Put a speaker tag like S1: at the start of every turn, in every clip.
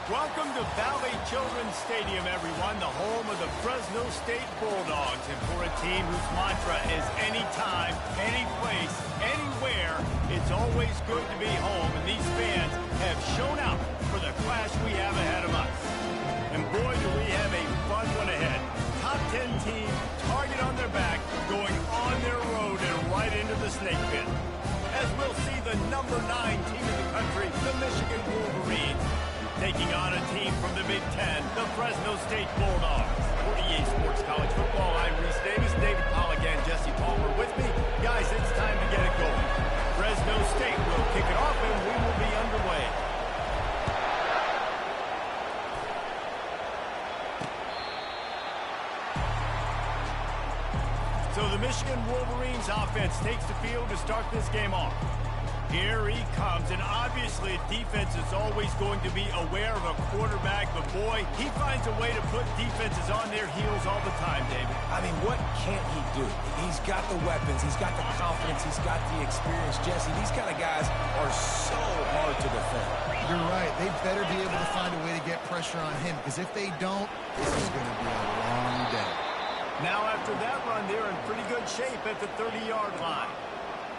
S1: Welcome to Valley Children's Stadium, everyone, the home of the Fresno State Bulldogs. And for a team whose mantra is anytime, any place, anywhere, it's always good to be home. And these fans have shown out for the clash we have ahead of us. And boy, do we have a fun one ahead. Top 10 team, target on their back, going on their road and right into the snake pit. As we'll see the number 9 team in the country, the Michigan Wolverines, taking on a team from the Big Ten, the Fresno State Bulldogs. For EA Sports College Football, I'm Reese Davis, David Pollock, and Jesse Palmer with me. Guys, it's time to get it going. Fresno State will kick it off, and we will be underway. So the Michigan Wolverines offense takes the field to start this game off. Here he comes, and obviously defense is always going to be aware of a quarterback, but boy, he finds a way to put defenses on their heels all the time, David.
S2: I mean, what can't he do? He's got the weapons, he's got the confidence, he's got the experience. Jesse, these kind of guys are so hard to defend.
S3: You're right. They better be able to find a way to get pressure on him, because if they don't, this is going to be a long day.
S1: Now, after that run, they're in pretty good shape at the 30-yard line.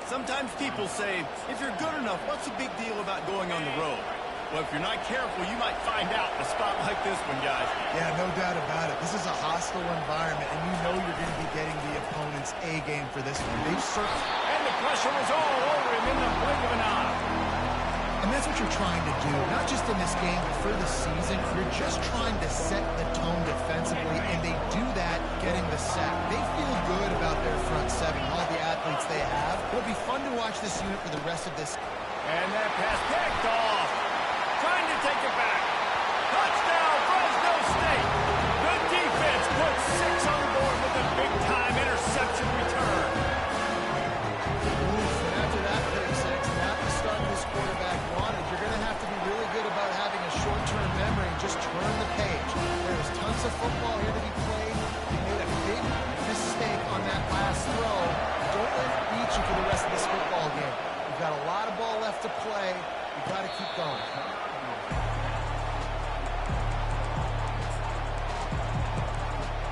S1: Sometimes people say, if you're good enough, what's the big deal about going on the road? Well, if you're not careful, you might find out in a spot like this one, guys.
S3: Yeah, no doubt about it. This is a hostile environment, and you know you're going to be getting the opponent's A game for this one. They've certainly...
S1: And the pressure was all over him in the blink of an eye.
S3: And that's what you're trying to do, not just in this game, but for the season. You're just trying to set the tone defensively, and they do that getting the sack. They feel good about their front seven, all the athletes they have. It'll be fun to watch this unit for the rest of this.
S1: And that pass picked off. Trying to take it back. Touchdown, Fresno State. The defense puts 6 on the board with a big-time interception return.
S3: Oof, and after that pick six, not the start this quarterback wanted. You're going to have to be really good about having a short-term memory and just turn the page. There's tons of football here to be played. You made a big mistake on that last throw. Don't let it beat you for the rest of this football game. You've got a lot of ball left to play. You've got to keep going.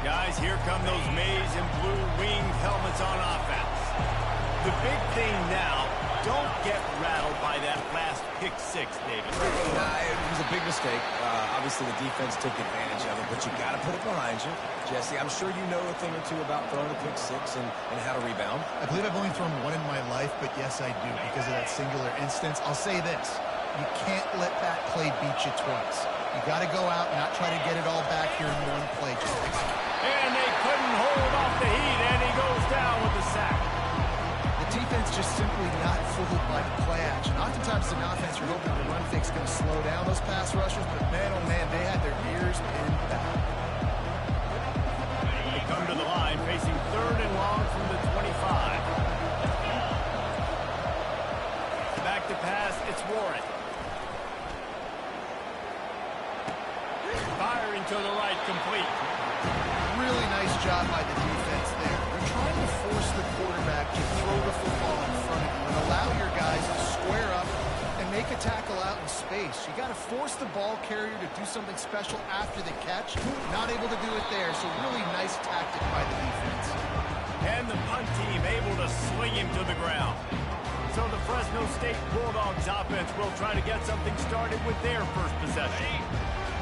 S1: Guys, here come those maize and blue winged helmets on offense. The big thing now, don't get rattled by that last pick six, David.
S2: It was a big mistake. Obviously, the defense took advantage of it, but you got to put it behind you. Jesse, I'm sure you know a thing or two about throwing a pick six and how to rebound.
S3: I believe I've only thrown one in my life, but yes, I do, because of that singular instance. I'll say this. You can't let that play beat you twice. You got to go out and not try to get it all back here in one play. Just execute.
S1: And they couldn't hold off the heat, and he goes down with the sack.
S3: The defense just simply not fooled by the play action. Oftentimes in offense, you're hoping the run fake's going to slow down those pass rushers, but man, oh man, they had their ears pinned back.
S1: They come to the line, facing 3rd and long from the 25. Back to pass, it's Warren. Firing to the right, complete.
S3: Really nice job by the defense there. They're trying to force the quarterback to throw the football in front of you and allow your guys to square up and make a tackle out in space. You got to force the ball carrier to do something special after the catch. Not able to do it there, so really nice tactic by the defense.
S1: And the punt team able to sling him to the ground. So the Fresno State Bulldogs offense will try to get something started with their first possession.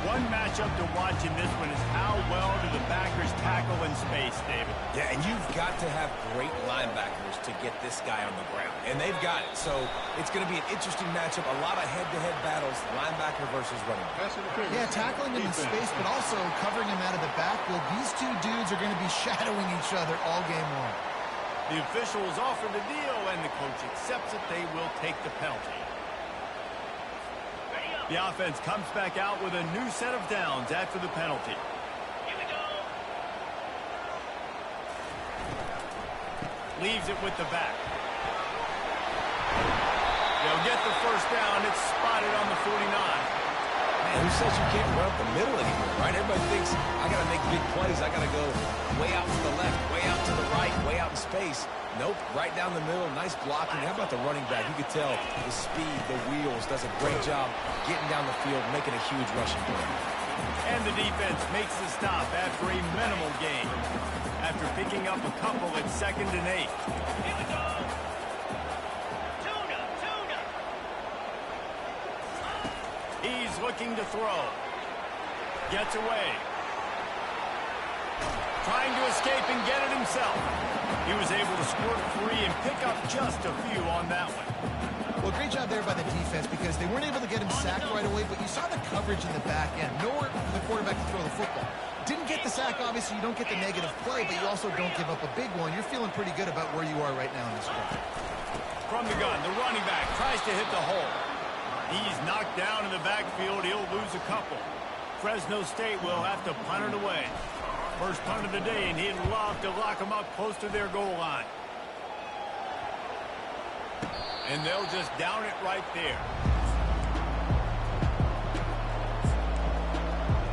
S1: One matchup to watch in this one is how well do the backers tackle in space, David.
S2: Yeah, and you've got to have great linebackers to get this guy on the ground. And they've got it. So it's going to be an interesting matchup. A lot of head-to-head battles, linebacker versus running back.
S3: Yeah, tackling him in space, but also covering him out of the backfield. These two dudes are going to be shadowing each other all game long.
S1: The officials offer the deal, and the coach accepts it. They will take the penalty. The offense comes back out with a new set of downs after the penalty. Here we go. Leaves it with the back. They'll get the first down. It's spotted on the 49.
S2: Man, who says you can't run up the middle anymore, right? Everybody thinks, I got to make big plays. I got to go way out to the left, way out to the right, way out in space. Nope, right down the middle. Nice blocking. How about the running back? You could tell the speed, the wheels, does a great job getting down the field, making a huge rushing play.
S1: And the defense makes the stop after a minimal gain. After picking up a couple at 2nd and 8.
S4: Here we go. Tuna.
S1: He's looking to throw. Gets away. Trying to escape and get it himself. He was able to squirt free and pick up just a few on that one.
S3: Well, great job there by the defense because they weren't able to get him sacked right away, but you saw the coverage in the back end. Nowhere for the quarterback to throw the football. Didn't get the sack, obviously. You don't get the negative play, but you also don't give up a big one. You're feeling pretty good about where you are right now in this quarter.
S1: From the gun, the running back tries to hit the hole. He's knocked down in the backfield. He'll lose a couple. Fresno State will have to punt it away. First punt of the day, and he'd love to lock them up close to their goal line. And they'll just down it right there.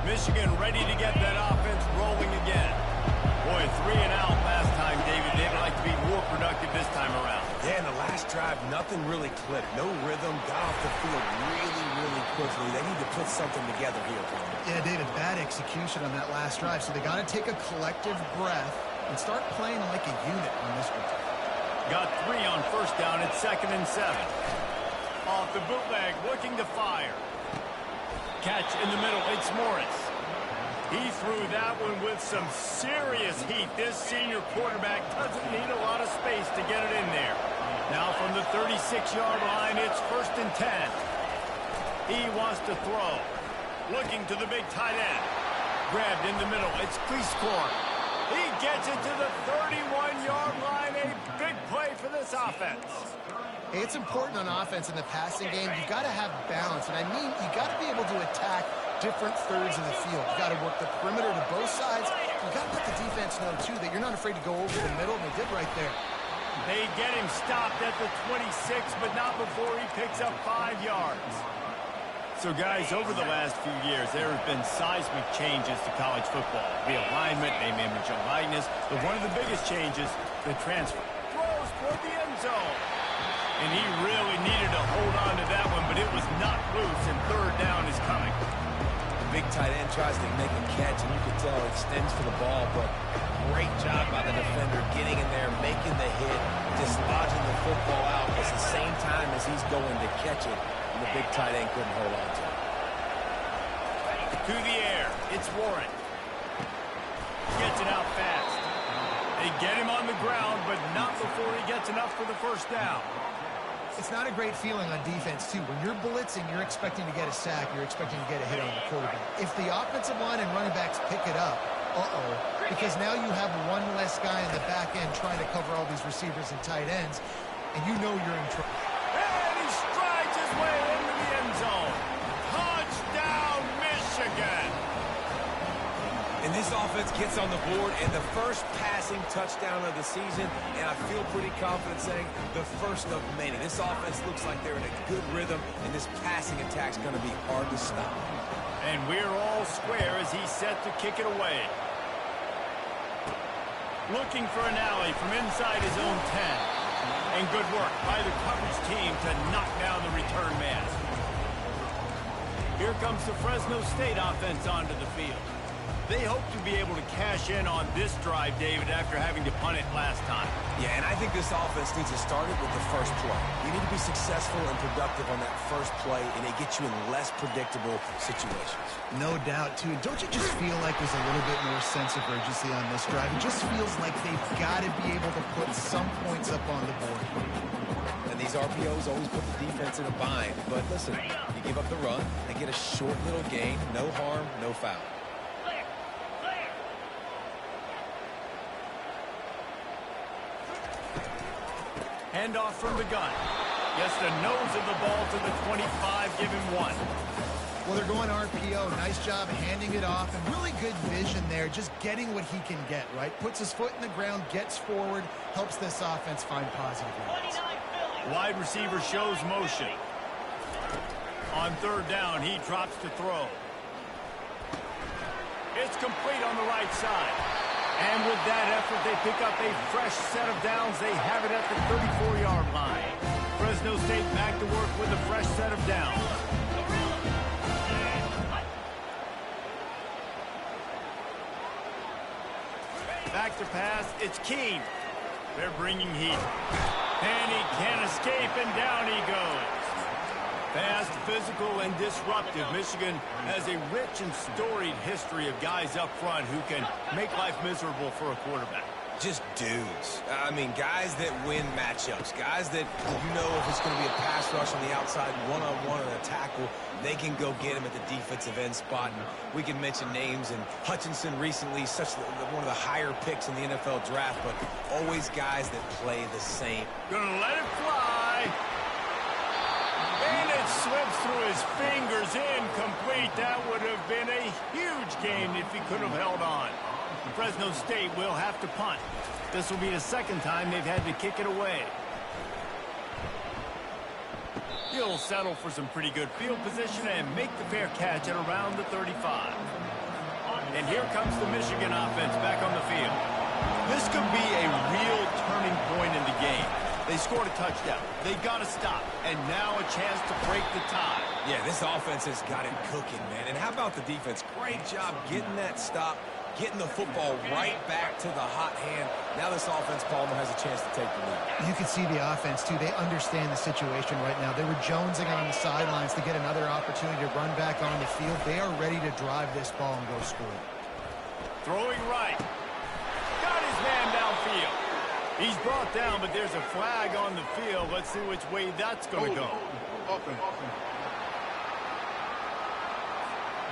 S1: Michigan ready to get that offense rolling again. Boy, 3 and out last time, David. They'd like to be more productive this time around.
S2: Yeah, in the last drive, nothing really clicked. No rhythm, got off the field really quickly. They need to put something together here.
S3: Yeah, David, bad execution on that last drive, so they got to take a collective breath and start playing like a unit on this one.
S1: Got 3 on first down at 2nd and 7. Off the bootleg, looking to fire. Catch in the middle, it's Morris. He threw that one with some serious heat. This senior quarterback doesn't need a lot of space to get it in there. Now from the 36-yard line, it's 1st and 10. He wants to throw. Looking to the big tight end. Grabbed in the middle. It's Cleescorn. He gets it to the 31-yard line. A big play for this offense.
S3: Hey, it's important on offense in the passing game. You've got to have balance. And I mean, you got to be able to attack different thirds of the field. You got to work the perimeter to both sides. You got to let the defense know, too, that you're not afraid to go over the middle, and they did right there.
S1: They get him stopped at the 26, but not before he picks up 5 yards. So, guys, over the last few years, there have been seismic changes to college football. Realignment, name, image, and likeness. But one of the biggest changes, the transfer. Throws toward the end zone. And he really needed to hold on to that one, but it was not loose, and 3rd down is coming.
S2: Big tight end tries to make a catch, and you can tell he extends for the ball, but great job by the defender getting in there, making the hit, dislodging the football out at the same time as he's going to catch it, and the big tight end couldn't hold on to it.
S1: To the air, it's Warren. Gets it out fast. They get him on the ground, but not before he gets enough for the 1st down.
S3: It's not a great feeling on defense, too. When you're blitzing, you're expecting to get a sack. You're expecting to get a hit on the quarterback. If the offensive line and running backs pick it up, because now you have one less guy in the back end trying to cover all these receivers and tight ends, and you know you're in trouble.
S1: And he strides his way into the end zone. Touchdown, Michigan!
S2: And this offense gets on the board, and the first passing touchdown of the season, and I feel pretty confident saying the first of many. This offense looks like they're in a good rhythm, and this passing attack's going to be hard to stop.
S1: And we're all square as he's set to kick it away. Looking for an alley from inside his own 10. And good work by the coverage team to knock down the return man. Here comes the Fresno State offense onto the field. They hope to be able to cash in on this drive, David, after having to punt it last time.
S2: Yeah, and I think this offense needs to start it with the first play. You need to be successful and productive on that first play, and it gets you in less predictable situations.
S3: No doubt, too. Don't you just feel like there's a little bit more sense of urgency on this drive? It just feels like they've got to be able to put some points up on the board.
S2: And these RPOs always put the defense in a bind. But listen, you give up the run, they get a short little gain, no harm, no foul.
S1: Handoff from the gun. Gets the nose of the ball to the 25, give him 1.
S3: Well, they're going RPO. Nice job handing it off, and really good vision there, just getting what he can get, right? Puts his foot in the ground, gets forward, helps this offense find positive yards.
S1: Wide receiver shows motion. On third down, he drops to throw. It's complete on the right side. And with that effort, they pick up a fresh set of downs. They have it at the 34-yard line. Fresno State back to work with a fresh set of downs. Back to pass, it's Keene. They're bringing heat. And he can't escape, and down he goes. Fast, physical, and disruptive. Michigan has a rich and storied history of guys up front who can make life miserable for a quarterback.
S2: Just dudes. I mean, guys that win matchups. Guys that, you know, if it's going to be a pass rush on the outside, one-on-one or a tackle, they can go get him at the defensive end spot. And we can mention names. And Hutchinson recently, one of the higher picks in the NFL draft, but always guys that play the same.
S1: Gonna let it fly. And it slips through his fingers, incomplete. That would have been a huge gain if he could have held on. Fresno State will have to punt. This will be the second time they've had to kick it away. He'll settle for some pretty good field position and make the fair catch at around the 35. And here comes the Michigan offense back on the field. This could be a real turning point in the game. They scored a touchdown. They got to stop. And now a chance to break the tie.
S2: Yeah, this offense has got it cooking, man. And how about the defense? Great job getting that stop, getting the football right back to the hot hand. Now this offense, Palmer, has a chance to take the lead.
S3: You can see the offense, too. They understand the situation right now. They were jonesing on the sidelines to get another opportunity to run back on the field. They are ready to drive this ball and go score.
S1: Throwing right. Got his man downfield. He's brought down, but there's a flag on the field. Let's see which way that's going to go.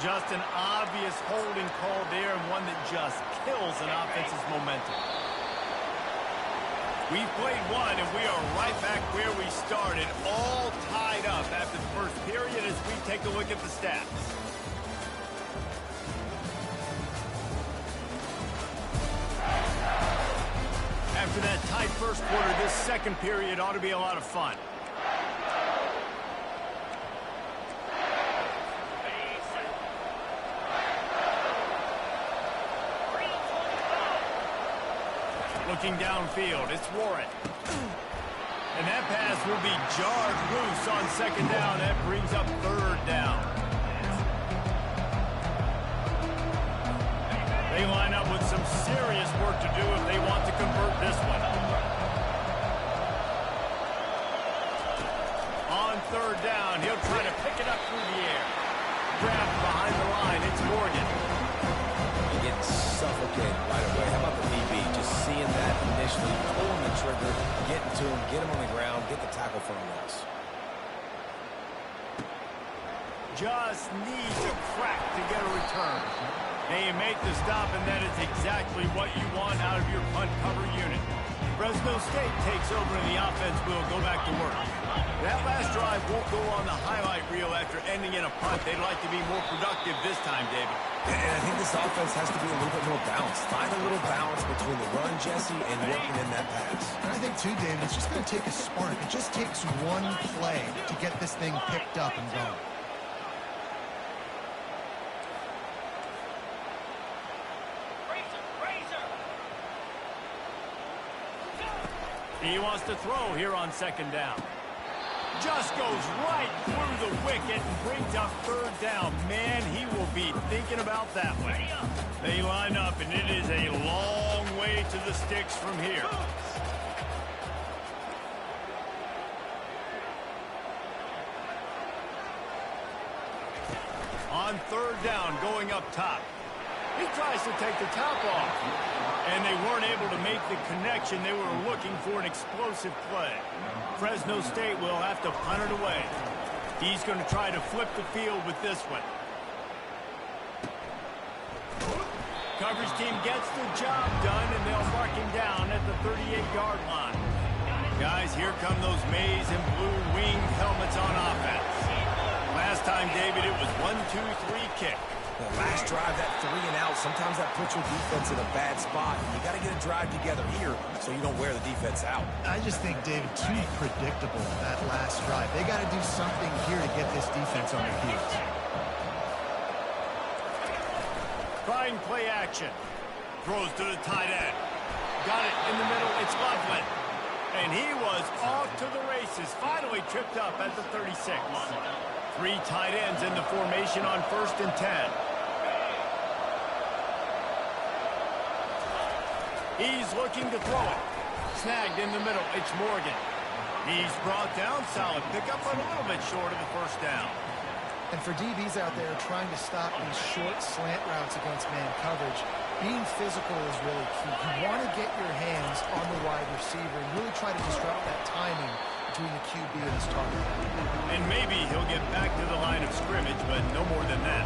S1: Just an obvious holding call there, and one that just kills an offense's momentum. We've played one, and we are right back where we started, all tied up after the first period as we take a look at the stats. After that tight first quarter, this second period ought to be a lot of fun. Looking downfield, it's Warren. And that pass will be jarred loose on second down. That brings up third down. They line up with some serious work to do if they want to convert this one. On third down, he'll try to pick it up through the air. Grabbed behind the line, it's Morgan.
S2: You're getting suffocated right away. How about the DB? Just seeing that initially, pulling the trigger, getting to him, get him on the ground, get the tackle for a loss.
S1: Just needs a crack to get a return. And you make the stop, and that is exactly what you want out of your punt cover unit. Fresno State takes over, and the offense will go back to work. That last drive won't go on the highlight reel after ending in a punt. They'd like to be more productive this time, David.
S2: And I think this offense has to be a little bit more balanced. Find a little balance between the run, Jesse, and working in that pass.
S3: And I think, too, David, it's just going to take a spark. It just takes one play to get this thing picked up and going.
S1: He wants to throw here on second down. Just goes right through the wicket and brings up third down. Man, he will be thinking about that one. They line up, and it is a long way to the sticks from here. On third down, going up top. He tries to take the top off. And they weren't able to make the connection. They were looking for an explosive play. Fresno State will have to punt it away. He's going to try to flip the field with this one. Coverage team gets the job done, and they'll mark him down at the 38-yard line. Guys, here come those maize and blue winged helmets on offense. Last time, David, it was 1-2-3 kick.
S2: The last drive, that 3 and out, sometimes that puts your defense in a bad spot. You got to get a drive together here so you don't wear the defense out.
S3: I just think, David, too predictable that last drive. They got to do something here to get this defense on their heels.
S1: Trying play action. Throws to the tight end. Got it in the middle. It's Loveland. And he was off to the races. Finally tripped up at the 36. 3 tight ends in the formation on 1st and 10. He's looking to throw it. Snagged in the middle. It's Morgan. He's brought down. Solid pickup, but a little bit short of the first down.
S3: And for DBs out there trying to stop these short slant routes against man coverage, being physical is really key. You want to get your hands on the wide receiver and really try to disrupt that timing between the QB and his target.
S1: And maybe he'll get back to the line of scrimmage, but no more than that.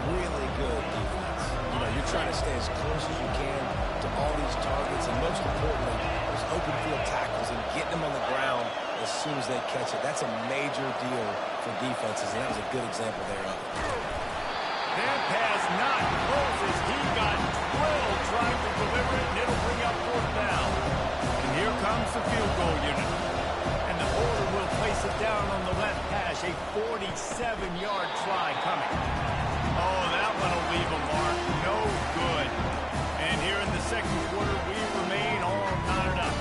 S2: Really good defense. You know, you're trying to stay as close as you can to all these targets, and most importantly, those open field tackles and getting them on the ground as soon as they catch it. That's a major deal for defenses, and that was a good example there of it.
S1: That pass not close as he got drilled trying to deliver it, and it'll bring up 4th down. And here comes the field goal unit. And the holder will place it down on the left hash, a 47-yard try coming. Oh, that one will leave a mark. No good. And here in the second quarter, we remain all knotted up.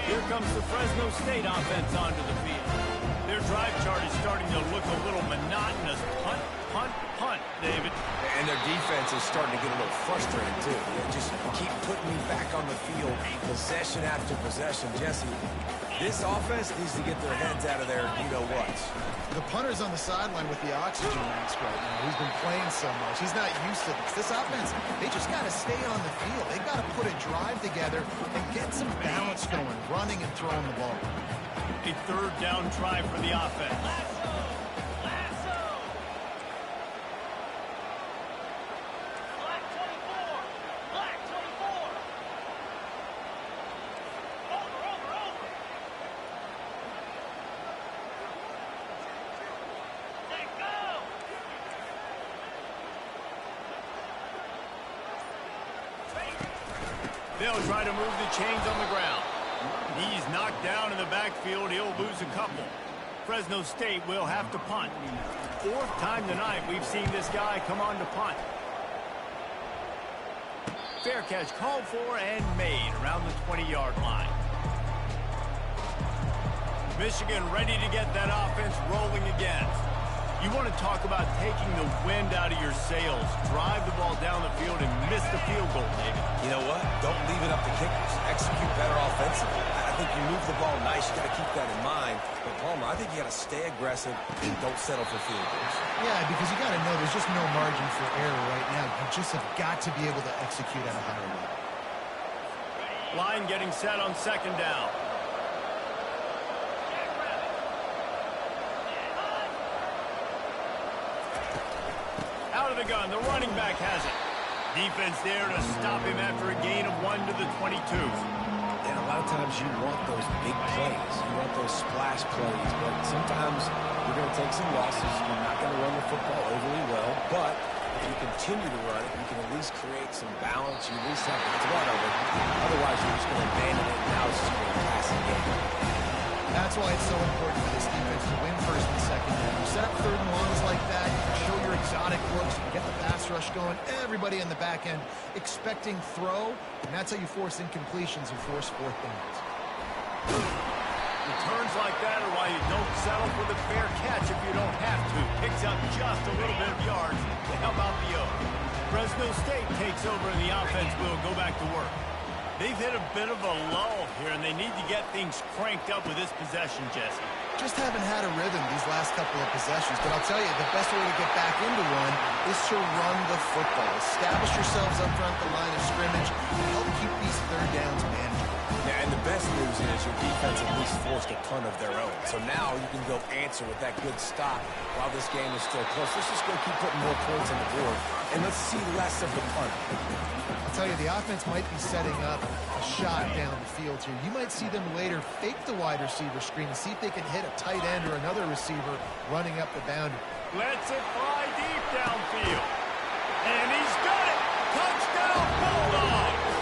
S1: Here comes the Fresno State offense onto the field. Their drive chart is starting to look a little monotonous. Punt, punt, punt, David.
S2: And their defense is starting to get a little frustrated, too. They just keep putting me back on the field, possession after possession. Jesse, this offense needs to get their heads out of their you-know-whats.
S3: The punter's on the sideline with the oxygen mask right now. He's been playing so much. He's not used to this. This offense, they just got to stay on the field. They've got to put a drive together and get some balance going, running and throwing the ball.
S1: A 3rd down try for the offense. They'll try to move the chains on the ground. He's knocked down in the backfield. He'll lose a couple. Fresno State will have to punt. 4th time tonight we've seen this guy come on to punt. Fair catch called for and made around the 20-yard line. Michigan ready to get that offense rolling again. You want to talk about taking the wind out of your sails. Drive the ball down the field and miss the field goal, David.
S2: You know what? Don't leave it up to kickers. Execute better offensively. I think you move the ball nice. You got to keep that in mind. But, Palmer, I think you got to stay aggressive and don't settle for field goals.
S3: Yeah, because you got to know there's just no margin for error right now. You just have got to be able to execute at a higher level.
S1: Line getting set on 2nd down. Out of the gun, the running back has it. Defense there to stop him after a gain of 1 to the 22.
S2: And a lot of times you want those big plays. You want those splash plays. But sometimes you're going to take some losses. You're not going to run the football overly well. But if you continue to run it, you can at least create some balance. You at least have the threat of it. Otherwise, you're just going to abandon it. And now it's just going to be a passing game.
S3: That's why it's so important for this defense to win 1st and 2nd down. You set up 3rd and longs like that, you can show your exotic looks, you get the pass rush going, everybody in the back end expecting throw, and that's how you force incompletions and force 4th downs.
S1: Returns like that are why you don't settle for the fair catch if you don't have to. Picks up just a little bit of yards to help out the O. Fresno State takes over and the offense will go back to work. They've hit a bit of a lull here, and they need to get things cranked up with this possession, Jesse.
S3: Just haven't had a rhythm these last couple of possessions, but I'll tell you, the best way to get back into one is to run the football. Establish yourselves up front the line of scrimmage and help keep these 3rd downs manageable.
S2: Yeah, and the best news is your defense at least forced a punt of their own. So now you can go answer with that good stop while this game is still close. Let's just go keep putting more points on the board, and let's see less of the punt.
S3: I'll tell you, the offense might be setting up a shot down the field here. You might see them later fake the wide receiver screen and see if they can hit a tight end or another receiver running up the boundary.
S1: Lets it fly deep downfield. And he's got it! Touchdown, Bulldogs!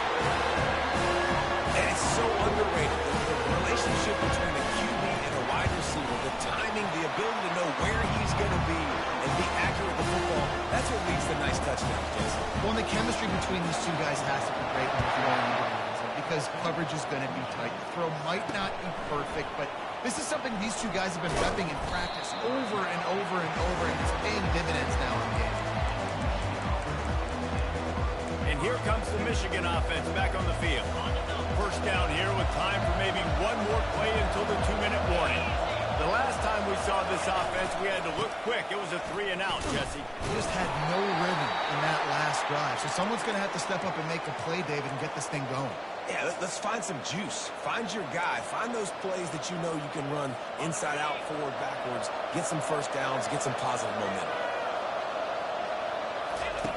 S2: And it's so underrated. The relationship between a QB and a wide receiver, the timing, the ability to know where he's going to be and be accurate with the football, that's what leads to nice touchdowns, Jesse.
S3: Well, and the chemistry between these two guys has to be great when you're throwing into the end zone because coverage is going to be tight. The throw might not be perfect, but this is something these two guys have been repping in practice over and over and over, and it's paying dividends now in games.
S1: And here comes the Michigan offense back on the field. First down here with time for maybe one more play until the 2-minute warning. The last time we saw this offense, we had to look quick. It was a 3-and-out, Jesse.
S3: Just had no rhythm in that last drive. So someone's going to have to step up and make a play, David, and get this thing going.
S2: Yeah, let's find some juice. Find your guy. Find those plays that you know you can run inside out, forward, backwards. Get some first downs. Get some positive momentum.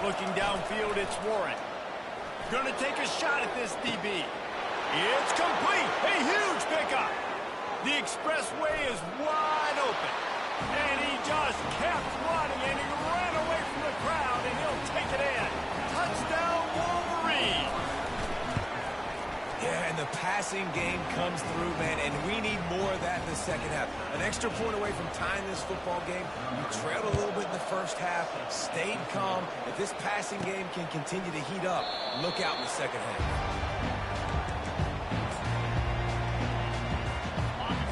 S1: Looking downfield, it's Warren. Going to take a shot at this DB. It's complete. A huge pickup. The expressway is wide open. And he just kept running, and he ran away from the crowd, and he'll take it in. Touchdown, Wolverine.
S2: Yeah, and the passing game comes through, man, and we need more of that in the second half. An extra point away from tying this football game. You trailed a little bit in the first half, stayed calm. If this passing game can continue to heat up, look out in the second half.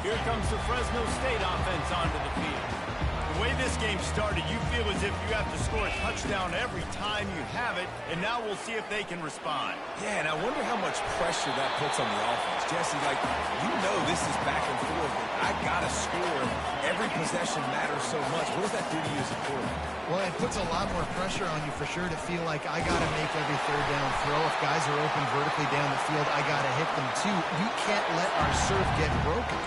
S1: Here comes the Fresno State offense onto the field. The way this game started, you feel as if you have to score a touchdown every time you have it, and now we'll see if they can respond.
S2: Yeah, and I wonder how much pressure that puts on the offense. Jesse, like, you know this is back and forth. I got to score. Every possession matters so much. What does that do to you as a quarterback?
S3: Well, it puts a lot more pressure on you for sure to feel like I got to make every third down throw. If guys are open vertically down the field, I got to hit them too. We can't let our serve get broken.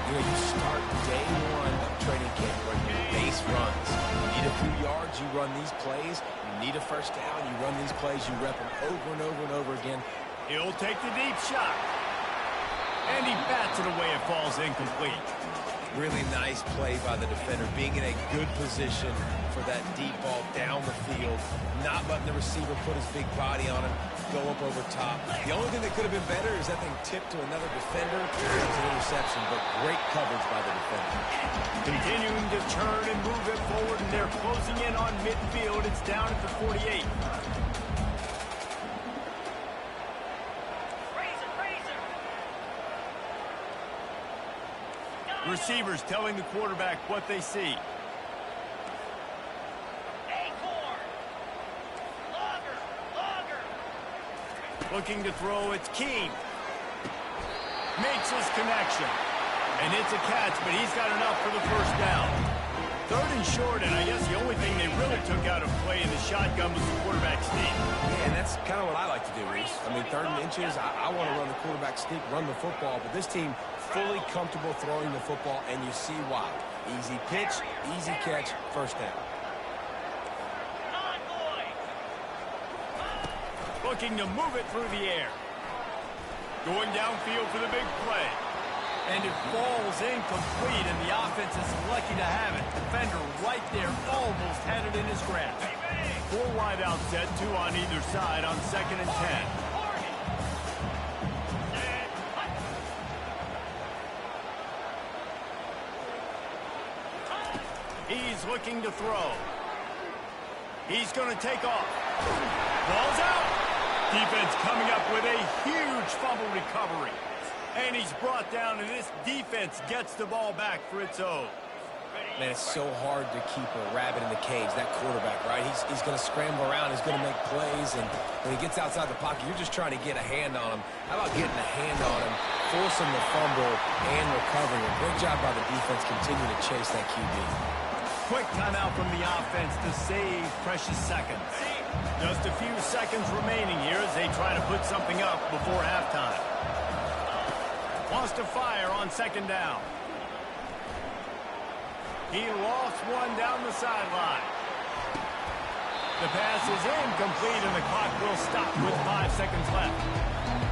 S2: You know, you start day one of training camp running your base runs. You need a few yards, you run these plays. You need a first down, you run these plays. You rep them over and over and over again.
S1: He'll take the deep shot. And he bats it away. It falls incomplete.
S2: Really nice play by the defender, being in a good position for that deep ball down the field, not letting the receiver put his big body on him, go up over top. The only thing that could have been better is that thing tipped to another defender. It was an interception, but great coverage by the defender.
S1: Continuing to turn and move it forward, and they're closing in on midfield. It's down at the 48. Receivers telling the quarterback what they see. Looking to throw, it's Keene. Makes his connection. And it's a catch, but he's got enough for the first down. Third and short, and I guess the only thing they really took out of play in the shotgun was the quarterback sneak.
S2: Yeah, and that's kind of what I like to do, Reese. I mean, third and inches, I want to run the quarterback sneak, run the football, but this team fully comfortable throwing the football, and you see why. Easy pitch, easy catch, first down.
S1: Looking to move it through the air. Going downfield for the big play. And it falls incomplete, and the offense is lucky to have it. Defender right there almost had it in his grasp. 4 wide out set, 2 on either side on 2nd and 10. He's looking to throw. He's going to take off. Ball's out. Defense coming up with a huge fumble recovery. And he's brought down, and this defense gets the ball back for its own.
S2: Man, it's so hard to keep a rabbit in the cage, that quarterback, right? He's going to scramble around. He's going to make plays, and when he gets outside the pocket, you're just trying to get a hand on him. How about getting a hand on him, forcing the fumble, and recovering it? Great job by the defense continuing to chase that QB.
S1: Quick timeout from the offense to save precious seconds. Just a few seconds remaining here as they try to put something up before halftime. Wants to fire on second down. He lost one down the sideline. The pass is incomplete, and the clock will stop with 5 seconds left.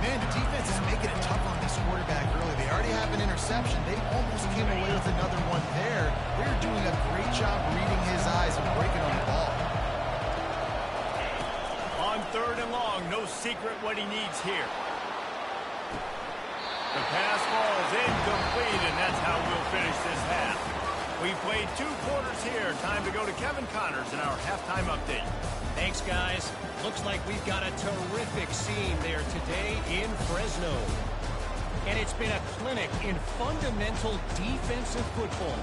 S3: Man, the defense is making it tough on this quarterback early. They already have an interception. They almost came away with another one there. They're doing a great job reading his eyes and breaking on the ball.
S1: On 3rd and long, no secret what he needs here. The pass falls incomplete, and that's how we'll finish this half. We played 2 quarters here. Time to go to Kevin Connors in our halftime update.
S4: Thanks, guys. Looks like we've got a terrific scene there today in Fresno. And it's been a clinic in fundamental defensive football.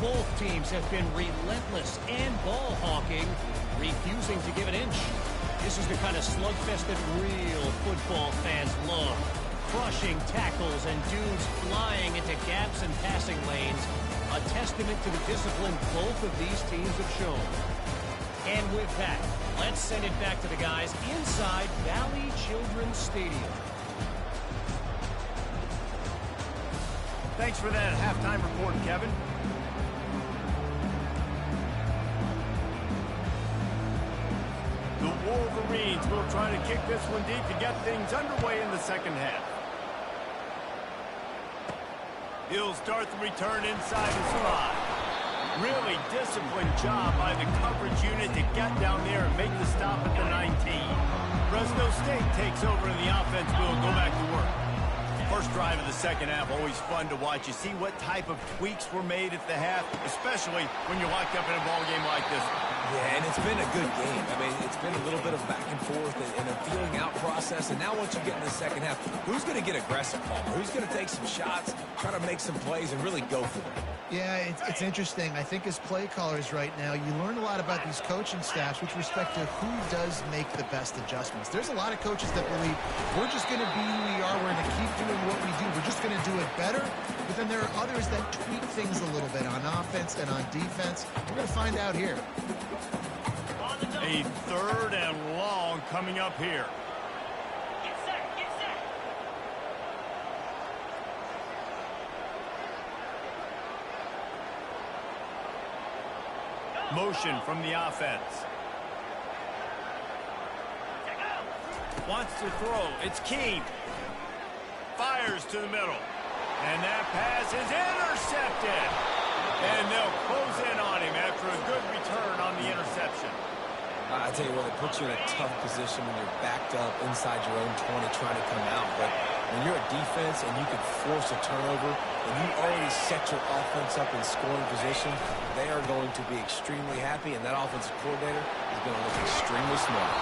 S4: Both teams have been relentless and ball hawking, refusing to give an inch. This is the kind of slugfest that real football fans love. Crushing tackles and dudes flying into gaps and passing lanes. A testament to the discipline both of these teams have shown. And with that, let's send it back to the guys inside Valley Children's Stadium.
S1: Thanks for that halftime report, Kevin. The Wolverines will try to kick this one deep to get things underway in the second half. He'll start the return inside his 5. Really disciplined job by the coverage unit to get down there and make the stop at the 19. Fresno State takes over and the offense will go back to work. First drive of the second half, always fun to watch. You see what type of tweaks were made at the half, especially when you're locked up in a ball game like this.
S2: Yeah, and it's been a good game. I mean, it's been a little bit of back and forth and a feeling out process. And now once you get in the second half, who's going to get aggressive, Palmer? Who's going to take some shots, try to make some plays, and really go for it?
S3: Yeah, it's interesting. I think as play callers right now, you learn a lot about these coaching staffs with respect to who does make the best adjustments. There's a lot of coaches that believe we're just going to be who we are. We're going to keep doing what we do. We're just going to do it better. But then there are others that tweak things a little bit on offense and on defense. We're going to find out here.
S1: A 3rd and long coming up here.
S4: Get set, get set.
S1: Motion from the offense. Wants to throw. It's Keene. Fires to the middle. And that pass is intercepted. And they'll close in on him after a good return on the interception.
S2: I tell you what, it puts you in a tough position when you're backed up inside your own 20 trying to come out. But when you're a defense and you can force a turnover and you already set your offense up in scoring position, they are going to be extremely happy, and that offensive coordinator is going to look extremely smart.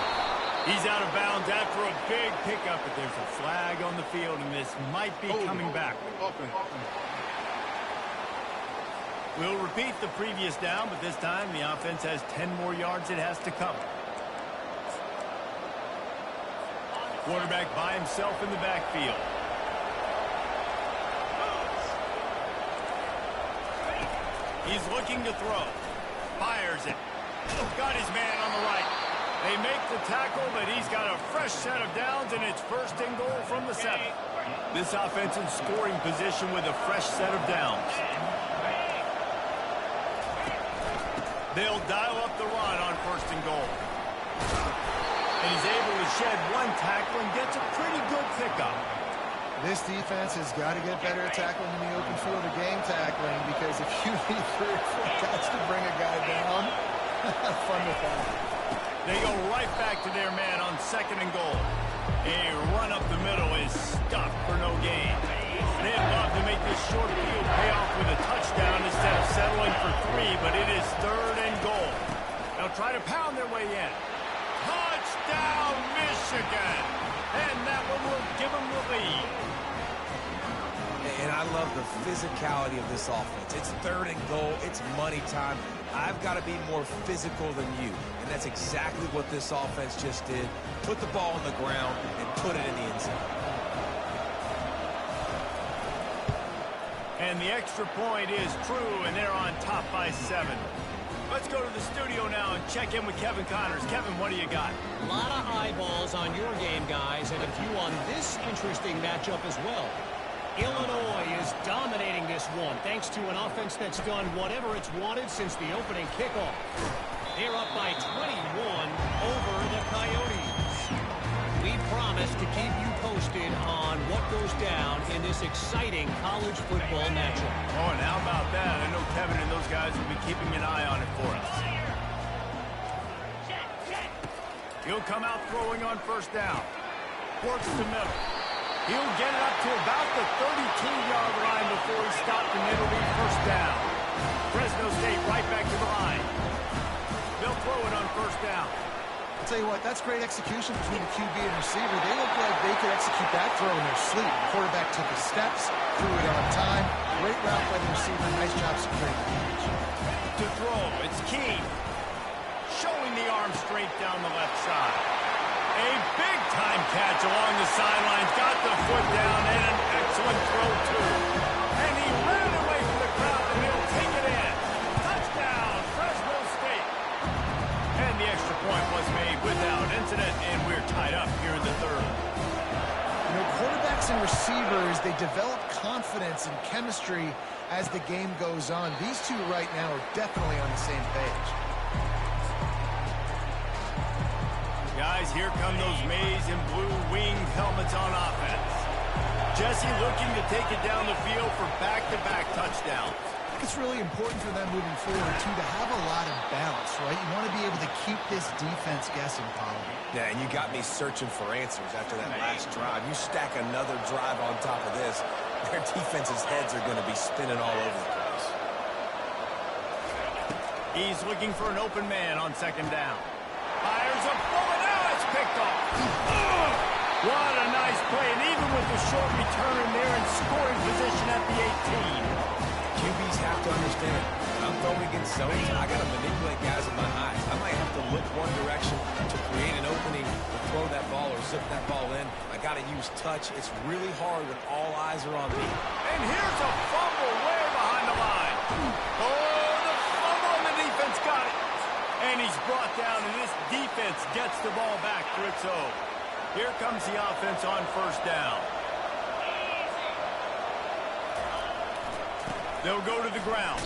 S1: He's out of bounds after a big pickup, but there's a flag on the field, and this might be coming back. We'll repeat the previous down, but this time the offense has 10 more yards it has to cover. Quarterback by himself in the backfield. He's looking to throw. Fires it. Got his man on the right. They make the tackle, but he's got a fresh set of downs, and it's 1st and goal from the 7. This offense in scoring position with a fresh set of downs. They'll dial up the run on 1st and goal. And he's able to shed one tackle and gets a pretty good pickup.
S3: This defense has got to get better at tackling in the open field or game tackling, because if you need 3 or 4 guys to bring a guy down, have fun with that.
S1: They go right back to their man on 2nd and goal. A run up the middle is stuffed for no gain. They'd love to make this short field pay off with a touchdown instead of settling for 3, but it is 3rd and goal. They'll try to pound their way in. Touchdown, Michigan! And that one will give them the lead.
S2: And I love the physicality of this offense. It's 3rd and goal. It's money time. I've got to be more physical than you. And that's exactly what this offense just did. Put the ball on the ground and put it in the end zone.
S1: And the extra point is true, and they're on top by 7. Let's go to the studio now and check in with Kevin Connors. Kevin, what do you got?
S4: A lot of eyeballs on your game, guys, and a few on this interesting matchup as well. Illinois is dominating this one thanks to an offense that's done whatever it's wanted since the opening kickoff. They're up by 21 over the Coyotes. We promise to keep you posted on what goes down in this exciting college football matchup.
S1: Oh, and how about that? I know Kevin and those guys will be keeping an eye on it for us. He'll come out throwing on first down. Works the middle. He'll get it up to about the 32-yard line before he stopped and it'll be first down. Fresno State right back to the line. They'll throw it on first down.
S3: I'll tell you what, that's great execution between the QB and receiver. They look like they could execute that throw in their sleep. The quarterback took his steps, threw it on time. Great route by the receiver. Nice job securing the catch.
S1: To throw, it's Key. Showing the arm straight down the left side. A big-time catch along the sidelines. Got the foot down and an excellent throw, too. And he ran away from the crowd and he'll take it in. Touchdown, Fresno State. And the extra point was made without incident, and we're tied up here in the third.
S3: You know, quarterbacks and receivers, they develop confidence and chemistry as the game goes on. These two right now are definitely on the same page.
S1: Guys, here come those maize and blue winged helmets on offense. Jesse looking to take it down the field for back-to-back touchdowns.
S3: It's really important for them moving forward, too, to have a lot of balance, right? You want to be able to keep this defense guessing, Colin.
S2: Yeah, and you got me searching for answers after that last drive. You stack another drive on top of this, their defense's heads are going to be spinning all over the place.
S1: He's looking for an open man on second down. Fires a bullet out. It's picked off. What a nice play. And even with the short return, they're in scoring position at the 18.
S2: QBs have to understand, when I'm throwing against zones, I got to manipulate guys with my eyes. I might have to look one direction to create an opening to throw that ball or zip that ball in. I got to use touch. It's really hard when all eyes are on me.
S1: And here's a fumble way behind the line. Oh, the fumble, and the defense got it. And he's brought down, and this defense gets the ball back for its own. Here comes the offense on first down. They'll go to the ground.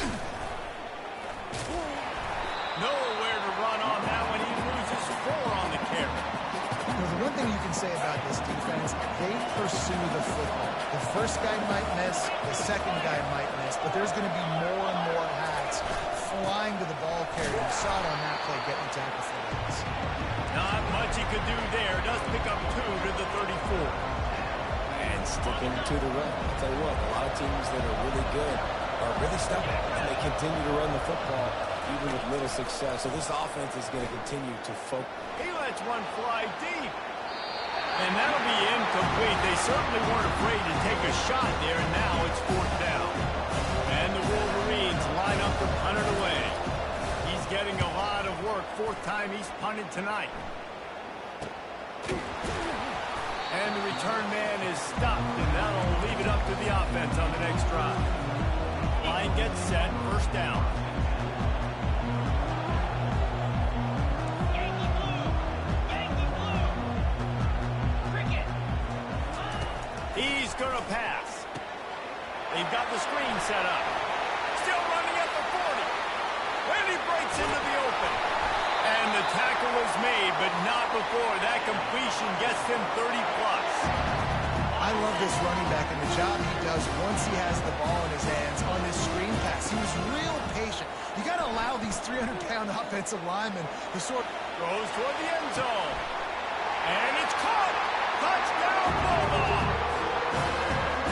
S1: Nowhere to run on that one. He loses 4 on the carry.
S3: You know, the one thing you can say about this defense, they pursue the football. The first guy might miss, the second guy might miss, but there's going to be more and more hats flying to the ball carrier. You saw it on that play getting tackled for this.
S1: Not much he could do there. Does pick up 2 to the 34.
S2: And sticking to the run. I'll tell you what, a lot of teams that are really good are really stubborn, and they continue to run the football even with little success. So this offense is going to continue to focus.
S1: He lets one fly deep. And that'll be incomplete. They certainly weren't afraid to take a shot there, and now it's 4th down. And the Wolverines line up to punt it away. He's getting a lot of work. 4th time he's punted tonight. And the return man is stopped, and that'll leave it up to the offense on the next drive. Line gets set, 1st down. He's going to pass. They've got the screen set up. Still running at the 40. And he breaks into the open. And the tackle was made, but not before. That completion gets him 30-plus.
S3: I love this running back and the job he does once he has the ball in his hands on this screen pass. He was real patient. You got to allow these 300-pound offensive linemen to sort.
S1: Goes toward the end zone. And it's caught. Touchdown, Bulldogs.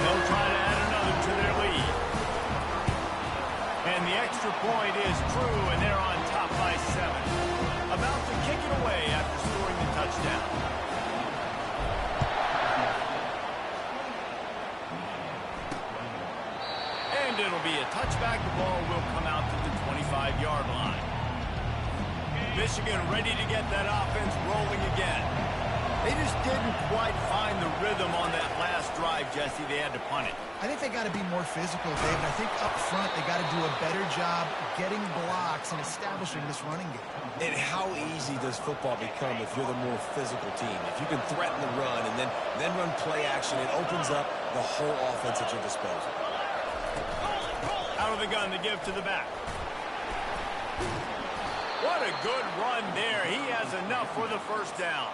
S1: They'll try to add another to their lead. And the extra point is true, and they're on top by 7. About to kick it away after scoring the touchdown. And it'll be a touchback. The ball will come out to the 25-yard line. Michigan ready to get that offense rolling again. They just didn't quite find the rhythm on that last drive, Jesse. They had to punt it.
S3: I think they got to be more physical, David. I think up front they got to do a better job getting blocks and establishing this running game.
S2: And how easy does football become if you're the more physical team? If you can threaten the run and then run play action, it opens up the whole offense at your disposal.
S1: Out of the gun to give to the back. What a good run there. He has enough for the first down.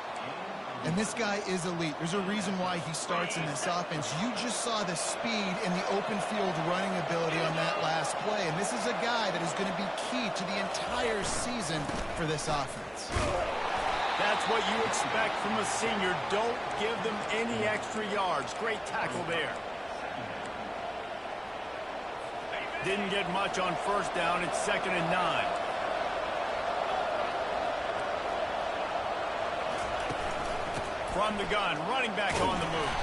S3: And this guy is elite. There's a reason why he starts in this offense. You just saw the speed and the open field running ability on that last play. And this is a guy that is going to be key to the entire season for this offense.
S1: That's what you expect from a senior. Don't give them any extra yards. Great tackle there. Didn't get much on first down. It's 2nd and 9. From the gun, running back on the move.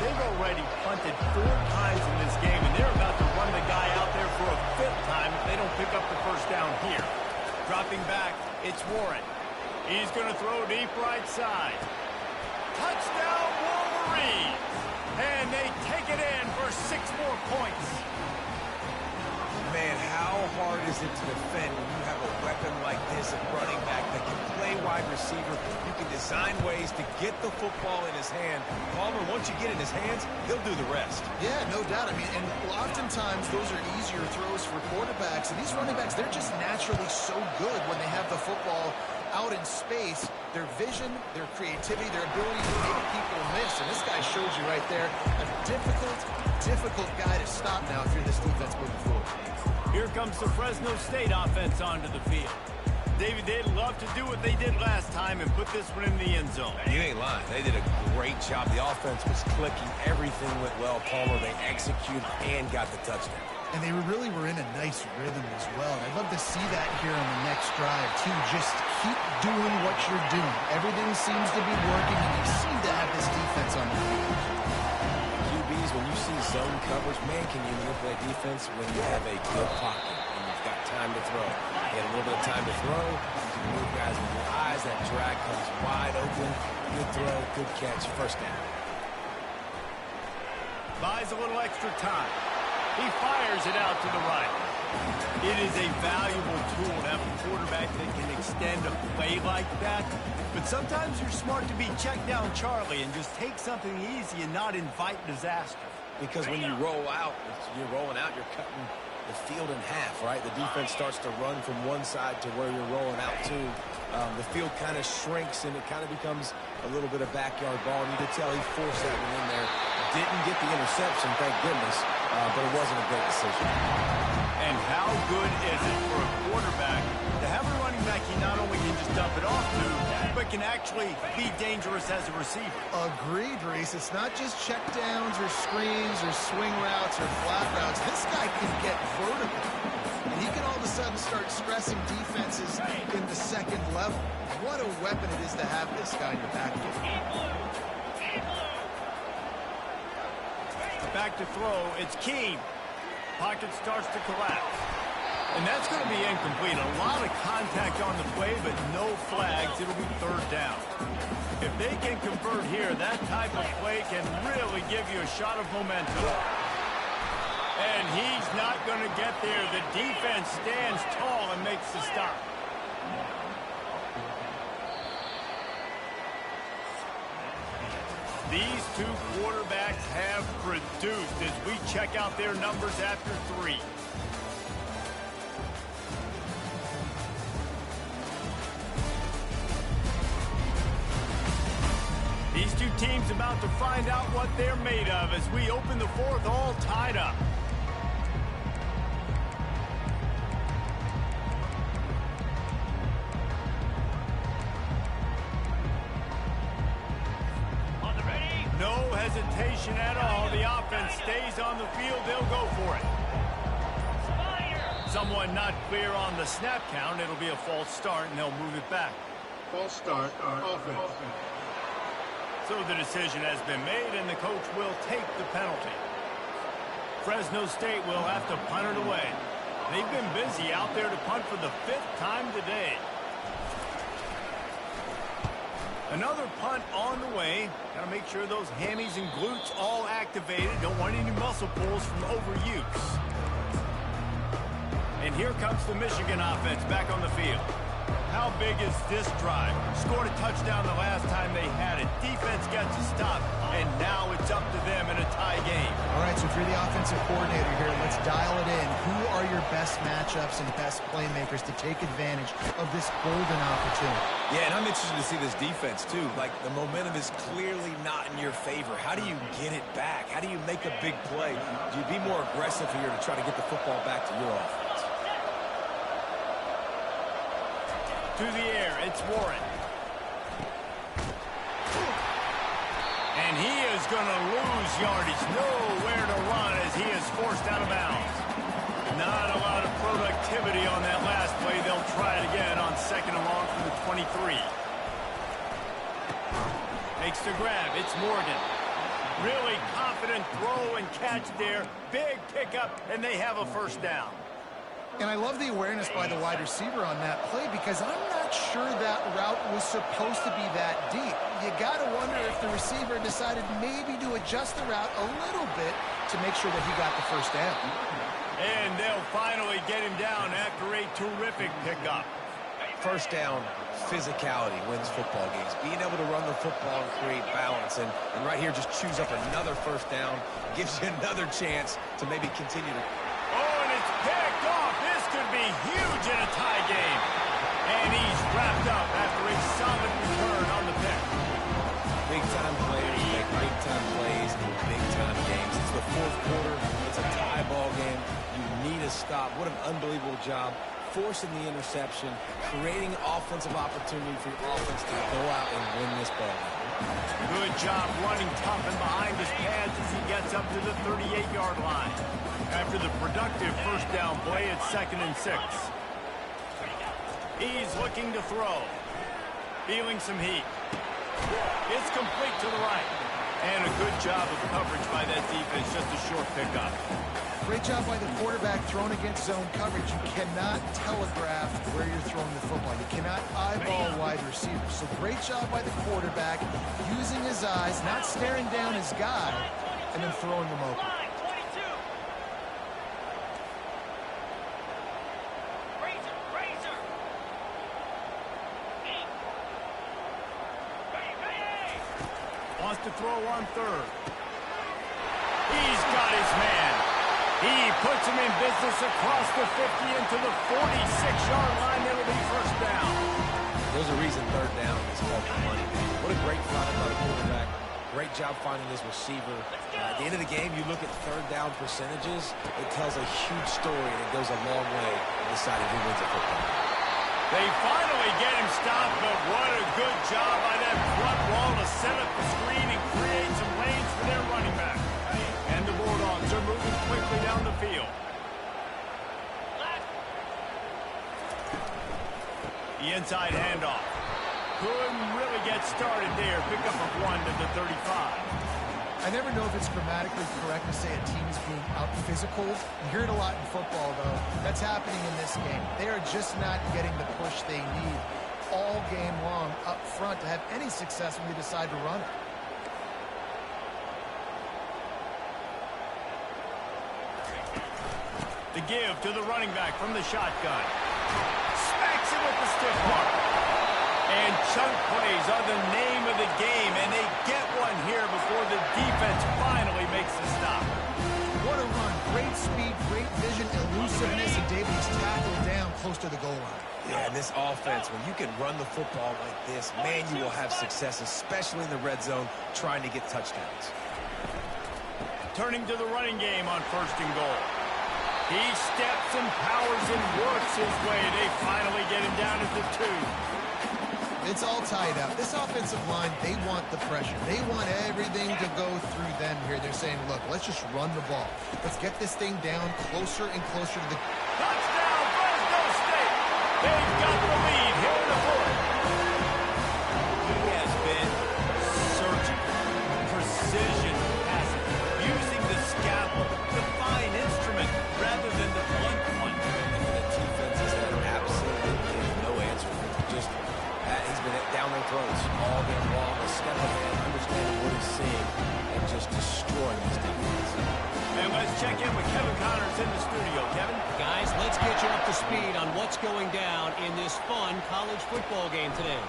S1: They've already punted 4 times in this game, and they're about to run the guy out there for a 5th time if they don't pick up the first down here. Dropping back, it's Warren. He's going to throw deep right side. Touchdown, Wolverines! And they take it in for 6 more points.
S2: Man, how hard is it to defend when you have a weapon like this at running back that can play wide receiver? You can design ways to get the football in his hand. Palmer, once you get in his hands, he'll do the rest.
S3: Yeah, no doubt. I mean, and oftentimes those are easier throws for quarterbacks. And these running backs, they're just naturally so good when they have the football out in space. Their vision, their creativity, their ability to make people miss. And this guy showed you right there a difficult guy to stop now if you're this defense moving forward.
S1: Here comes the Fresno State offense onto the field. David, they'd love to do what they did last time and put this one in the end zone.
S2: You ain't lying. They did a great job. The offense was clicking. Everything went well. Palmer, they executed and got the touchdown.
S3: And they really were in a nice rhythm as well. And I'd love to see that here on the next drive, too. Just keep doing what you're doing. Everything seems to be working, and you seem to have this defense on your feet.
S2: QBs, when you see zone coverage, man, can you manipulate defense when you have a good pocket and you've got time to throw. You get a little bit of time to throw, you can move guys with your eyes, that drag comes wide open, good throw, good catch, first down.
S1: Buys a little extra time. He fires it out to the right. It is a valuable tool to have a quarterback that can extend a play like that. But sometimes you're smart to be check down Charlie and just take something easy and not invite disaster.
S2: Because when you roll out, you're rolling out, you're cutting the field in half, right? The defense starts to run from one side to where you're rolling out to. The field kind of shrinks and it kind of becomes a little bit of backyard ball. And you could tell he forced that one in there. Didn't get the interception, thank goodness, but it wasn't a great decision.
S1: And how good is it for a quarterback to have a running back he not only can just dump it off to, but can actually be dangerous as a receiver?
S3: Agreed, Reese. It's not just check downs or screens or swing routes or flat routes. This guy can get vertical. And he can all of a sudden start stressing defenses in the second level. What a weapon it is to have this guy in your backfield.
S1: Back to throw, it's Keene. Pocket starts to collapse. And that's going to be incomplete. A lot of contact on the play, but no flags. It'll be 3rd down. If they can convert here, that type of play can really give you a shot of momentum. And he's not going to get there. The defense stands tall and makes the stop. These two quarterbacks have produced as we check out their numbers after 3. These two teams about to find out what they're made of as we open the 4th all tied up. No hesitation at all. The offense stays on the field. They'll go for it. Someone not clear on the snap count. It'll be a false start, and they'll move it back.
S5: False start, offense.
S1: So the decision has been made, and the coach will take the penalty. Fresno State will have to punt it away. They've been busy out there to punt for the 5th time today. Another punt on the way. Got to make sure those hammies and glutes all activated. Don't want any muscle pulls from overuse. And here comes the Michigan offense back on the field. How big is this drive? Scored a touchdown the last time they had it. Defense gets a stop, and now it's up to them in a tie game.
S3: All right, so if you're the offensive coordinator here, let's dial it in. Who are your best matchups and best playmakers to take advantage of this golden opportunity?
S2: Yeah, and I'm interested to see this defense, too. Like, the momentum is clearly not in your favor. How do you get it back? How do you make a big play? Do you be more aggressive here to try to get the football back to your offense?
S1: To the air, it's Warren. And he is going to lose yardage. Nowhere to run as he is forced out of bounds. Not a lot of productivity on that last play. They'll try it again on 2nd and long from the 23. Makes the grab. It's Morgan. Really confident throw and catch there. Big pickup, and they have a first down.
S3: And I love the awareness by the wide receiver on that play because I'm not sure that route was supposed to be that deep. You got to wonder if the receiver decided maybe to adjust the route a little bit to make sure that he got the first down.
S1: And they'll finally get him down after a terrific pickup.
S2: First down, physicality wins football games. Being able to run the football and create balance. And right here, just choose up another first down. Gives you another chance to maybe continue to...
S1: Oh, and it's picked off. This could be huge in a tie game. And he's wrapped up after a solid return on the pick.
S2: Big-time players make big-time plays in big-time games. It's the 4th quarter. It's a tie ball game. You need a stop. What an unbelievable job forcing the interception, creating offensive opportunity for your offense to go out and win this ball.
S1: Good job running tough and behind his pads as he gets up to the 38-yard line. After the productive first down play, it's 2nd and 6. He's looking to throw. Feeling some heat. It's complete to the right. And a good job of coverage by that defense, just a short pickup.
S3: Great job by the quarterback thrown against zone coverage. You cannot telegraph where you're throwing the football. You cannot eyeball wide receivers. So great job by the quarterback using his eyes, not staring down his guy, and then throwing him open.
S1: Wants to throw on 3rd. He's got his man. He puts him in business across the 50 into the 46-yard line. It'll be first down.
S2: There's a reason 3rd down is called the money. What a great find by the quarterback. Great job finding his receiver. At the end of the game, you look at 3rd down percentages. It tells a huge story, and it goes a long way in deciding who wins a football.
S1: They finally get him stopped, but what a good job by that front wall to set up the screen and create some lanes for their running back. And the Bulldogs are moving quickly down the field. The inside handoff. Couldn't really get started there. Pick up a 1 to the 35.
S3: I never know if it's grammatically correct to say a team is being out-physical. You hear it a lot in football, though. That's happening in this game. They are just not getting the push they need all game long up front to have any success when they decide to run it.
S1: The give to the running back from the shotgun. Smacks him with the stiff arm. And chunk plays are the name of the game, and they get one here before the defense finally makes the stop.
S3: What a run. Great speed, great vision, elusiveness, and Davies tackled down close to the goal line.
S2: Yeah, and this offense, when you can run the football like this, man, you will have success, especially in the red zone, trying to get touchdowns.
S1: Turning to the running game on 1st and goal. He steps and powers and works his way. They finally get him down at the 2.
S3: It's all tied up. This offensive line, they want the pressure. They want everything to go through them here. They're saying, look, let's just run the ball. Let's get this thing down closer and closer to the...
S1: Touchdown, Fresno State! They've got the lead here in the 4th. He has been searching, precision passing, using the scalpel, the fine instrument, rather than the blunt one. check in with Kevin Connors in the studio. Kevin?
S4: Guys, let's get you up to speed on what's going down in this fun college football game today.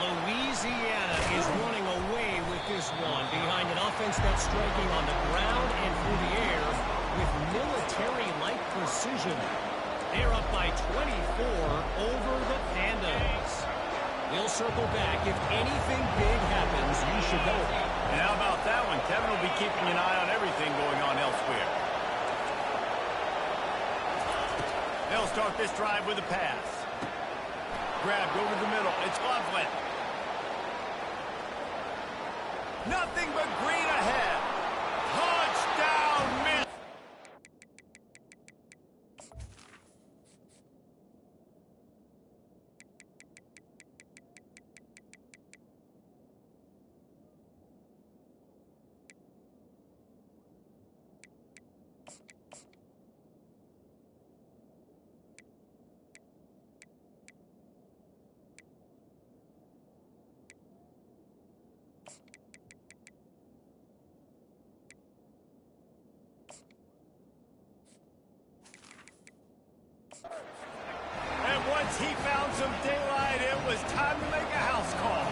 S4: Louisiana is running away with this one behind an offense that's striking on the ground and through the air with military-like precision. They're up by 24 over the Pandas. We'll circle back. If anything big happens, you should know it.
S1: And how about that one? Kevin will be keeping an eye on everything going on elsewhere. They'll start this drive with a pass. Grabbed over the middle. It's Loveland. Nothing but green ahead. Touchdown, Michigan. Once he found some daylight, it was time to make a house call.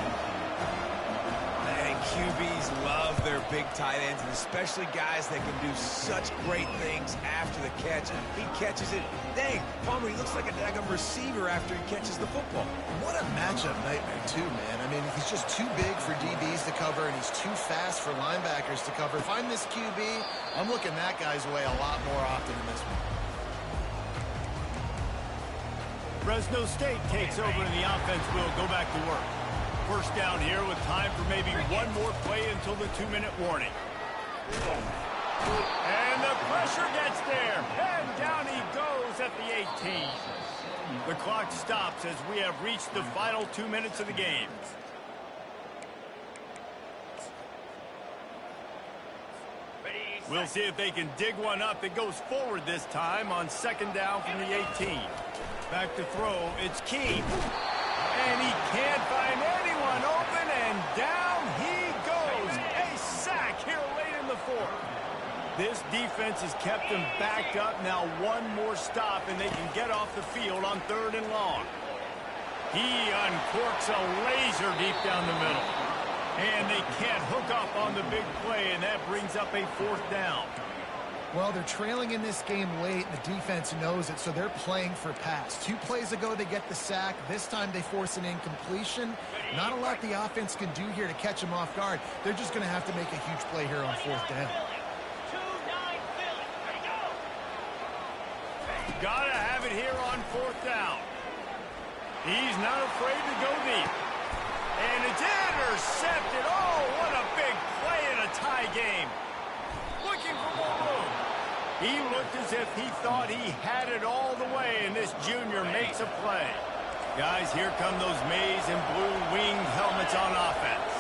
S2: And QBs love their big tight ends, and especially guys that can do such great things after the catch. He catches it. Dang, Palmer, he looks like a daggum receiver after he catches the football.
S3: What a matchup nightmare, too, man. I mean, he's just too big for DBs to cover, and he's too fast for linebackers to cover. If I'm this QB, I'm looking that guy's way a lot more often in this one.
S1: Fresno State takes over and the offense will go back to work. First down here with time for maybe one more play until the 2-minute warning. And the pressure gets there. And down he goes at the 18. The clock stops as we have reached the final 2 minutes of the game. We'll see if they can dig one up that goes forward this time on second down from the 18. Back to throw, it's Keene. And he can't find anyone open, and down he goes. A sack here late in the fourth. This defense has kept them backed up. Now one more stop, and they can get off the field on 3rd and long. He uncorks a laser deep down the middle. And they can't hook up on the big play, and that brings up a 4th down.
S3: Well, they're trailing in this game late, and the defense knows it, so they're playing for pass. 2 plays ago, they get the sack. This time, they force an incompletion. Not a lot the offense can do here to catch them off guard. They're just going to have to make a huge play here on 4th down.
S1: Gotta have it here on 4th down. He's not afraid to go deep. And it's intercepted. Oh, what a big play in a tie game. Looking for more room. He looked as if he thought he had it all the way, and this junior makes a play. Guys, here come those maize and blue winged helmets on offense.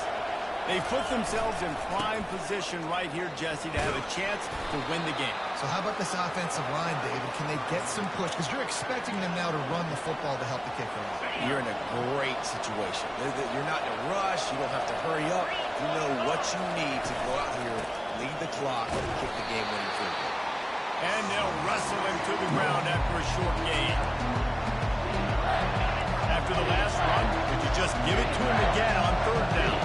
S1: They put themselves in prime position right here, Jesse, to have a chance to win the game.
S3: So how about this offensive line, David? Can they get some push? Because you're expecting them now to run the football to help the kicker out.
S2: You're in a great situation. You're not in a rush. You don't have to hurry up. You know what you need to go out here, lead the clock, and kick the game-winning field goal.
S1: And they'll wrestle him to the ground after a short gain. After the last run, could you just give it to him again on 3rd down?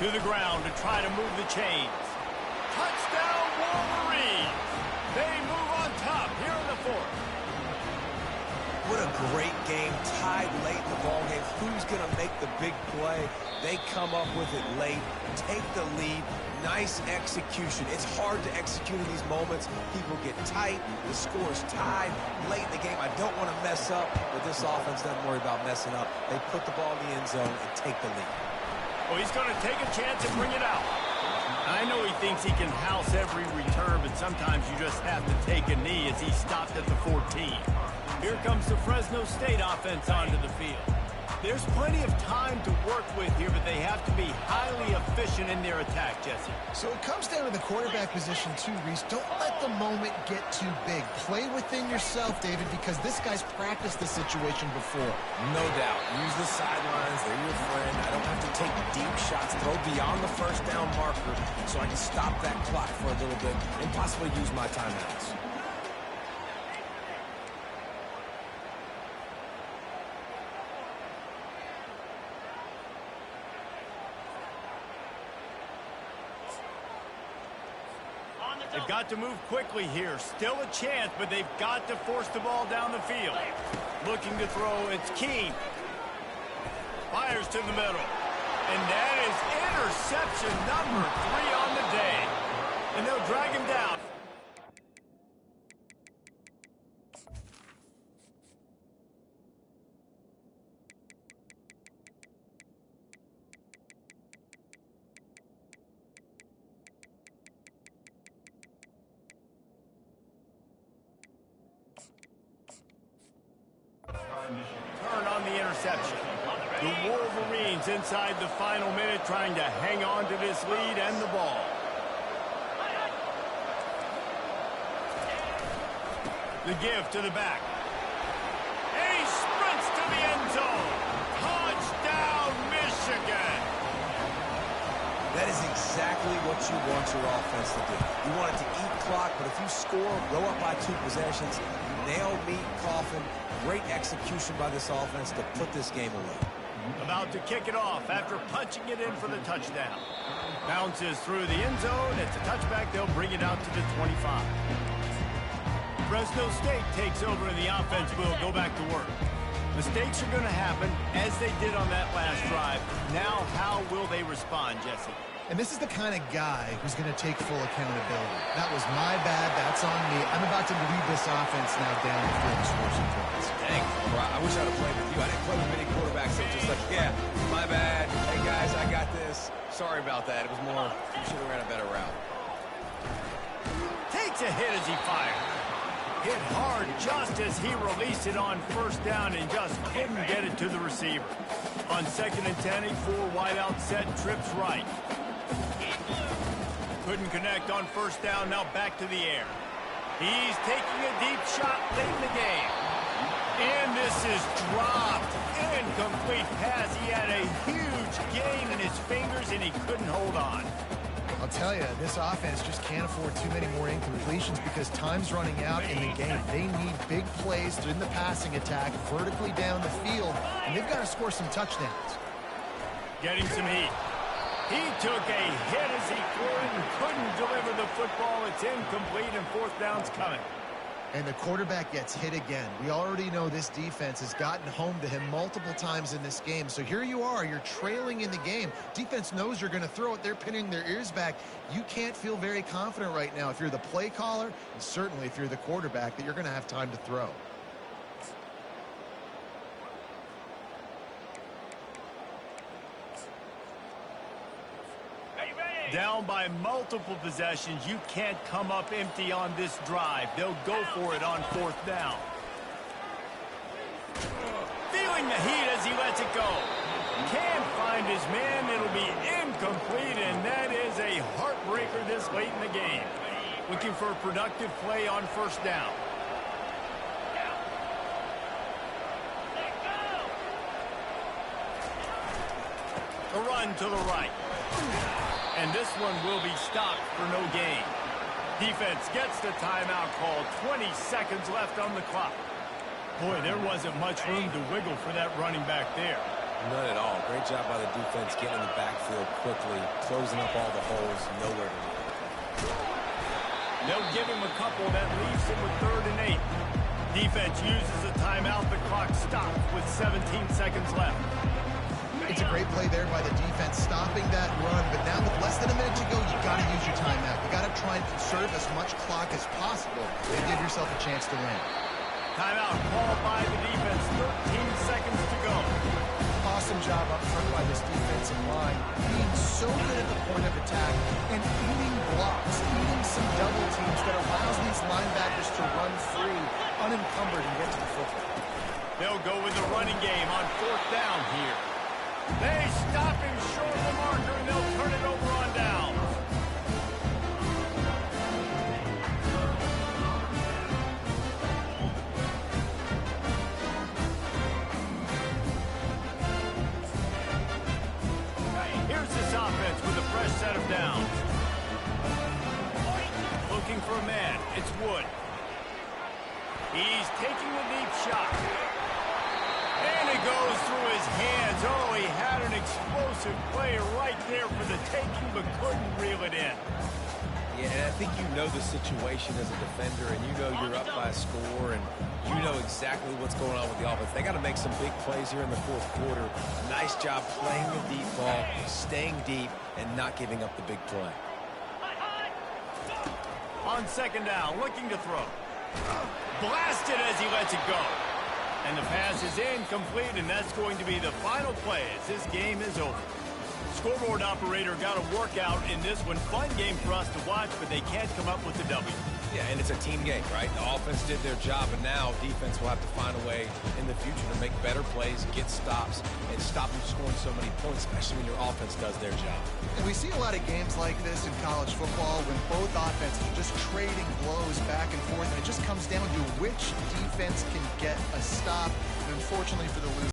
S1: To the ground to try to move the chains. Touchdown, Wolverines! They move on top here in the 4th.
S2: What a great game, tied late in the ballgame. Who's going to make the big play? They come up with it late, take the lead. Nice execution. It's hard to execute in these moments. People get tight. The score's tied late in the game. I don't want to mess up, but this offense doesn't worry about messing up. They put the ball in the end zone and take the lead.
S1: Well, he's going to take a chance and bring it out. I know he thinks he can house every return, but sometimes you just have to take a knee as he stopped at the 14. Here comes the Fresno State offense onto the field. There's plenty of time to work with here, but they have to be highly efficient in their attack, Jesse.
S3: So it comes down to the quarterback position too, Reese. Don't let the moment get too big. Play within yourself, David, because this guy's practiced this situation before.
S2: No doubt. Use the sidelines. They're your friend. I don't have to take deep shots, throw beyond the first down marker so I can stop that clock for a little bit and possibly use my timeouts.
S1: They've got to move quickly here. Still a chance, but they've got to force the ball down the field. Looking to throw, it's Keene. Fires to the middle. And that is interception number 3 on the day. And they'll drag him down. Turn on the interception. The Wolverines inside the final minute trying to hang on to this lead and the ball. The give to the back. And he sprints to the end zone. Touchdown, Michigan.
S2: That is exactly what you want your offense to do. You want it to eat clock, but if you score, go up by 2 possessions, nail, meet, coffin. Great execution by this offense to put this game away.
S1: About to kick it off after punching it in for the touchdown. Bounces through the end zone. It's a touchback. They'll bring it out to the 25. Fresno State takes over and the offense will go back to work. Mistakes are going to happen as they did on that last drive. Now, how will they respond, Jesse?
S3: And this is the kind of guy who's going to take full accountability. That was my bad. That's on me. I'm about to lead this offense now down the field and score some points.
S2: Dang, I wish I'd have played with you. I didn't play with many quarterbacks that were just like, yeah, my bad. Hey, guys, I got this. Sorry about that. It was more, you should have ran a better route.
S1: Takes a hit as he fired. Hit hard just as he released it on first down and just couldn't get it to the receiver. On 2nd and 10, a 4-wideout set, trips right. Couldn't connect on first down, now back to the air. He's taking a deep shot late in the game. And this is dropped. Incomplete pass. He had a huge gain in his fingers and he couldn't hold on.
S3: I'll tell you, this offense just can't afford too many more incompletions because time's running out in the game. They need big plays in the passing attack, vertically down the field, and they've got to score some touchdowns.
S1: Getting some heat. He took a hit as he threw it and couldn't deliver the football. It's incomplete and 4th down's coming.
S3: And the quarterback gets hit again. We already know this defense has gotten home to him multiple times in this game. So here you are, you're trailing in the game. Defense knows you're going to throw it. They're pinning their ears back. You can't feel very confident right now if you're the play caller, and certainly if you're the quarterback, that you're going to have time to throw.
S1: Down by multiple possessions. You can't come up empty on this drive. They'll go for it on 4th down. Feeling the heat as he lets it go. Can't find his man. It'll be incomplete, and that is a heartbreaker this late in the game. Looking for a productive play on first down. The run to the right. And this one will be stopped for no gain. Defense gets the timeout called. 20 seconds left on the clock. Boy, there wasn't much room to wiggle for that running back there.
S2: None at all. Great job by the defense getting in the backfield quickly, closing up all the holes, nowhere to run.
S1: They'll give him a couple. That leaves him with 3rd and 8. Defense uses a timeout. The clock stops with 17 seconds left.
S3: It's a great play there by the defense, stopping that run. But now with less than a minute to go, you've got to use your timeout. You've got to try and conserve as much clock as possible and give yourself a chance to win.
S1: Timeout called by the defense. 13 seconds to go.
S3: Awesome job up front by this defensive line, being so good at the point of attack and eating blocks, eating some double teams that allows these linebackers to run free, unencumbered, and get to the football.
S1: They'll go with the running game on 4th down here. They stop him short of the marker, and they'll turn it over on down. Here's this offense with a fresh set of downs. Looking for a man. It's Wood. He's taking the deep shot. And it goes through his hands. Oh, he had an explosive play right there for the taking, but couldn't reel it in.
S2: Yeah, and I think you know the situation as a defender, and you know you're up by a score, and you know exactly what's going on with the offense. They got to make some big plays here in the 4th quarter. Nice job playing the deep ball, staying deep, and not giving up the big play.
S1: On 2nd down, looking to throw. Blasted as he lets it go. And the pass is incomplete, and that's going to be the final play as this game is over. Scoreboard operator got a workout in this one. Fun game for us to watch, but they can't come up with the W.
S2: Yeah, and it's a team game, right? The offense did their job, and now defense will have to find a way in the future to make better plays, get stops, and stop them scoring so many points, especially when your offense does their job.
S3: And we see a lot of games like this in college football when both offenses are just trading blows back and forth, and it just comes down to which defense can get a stop. And unfortunately for the loser,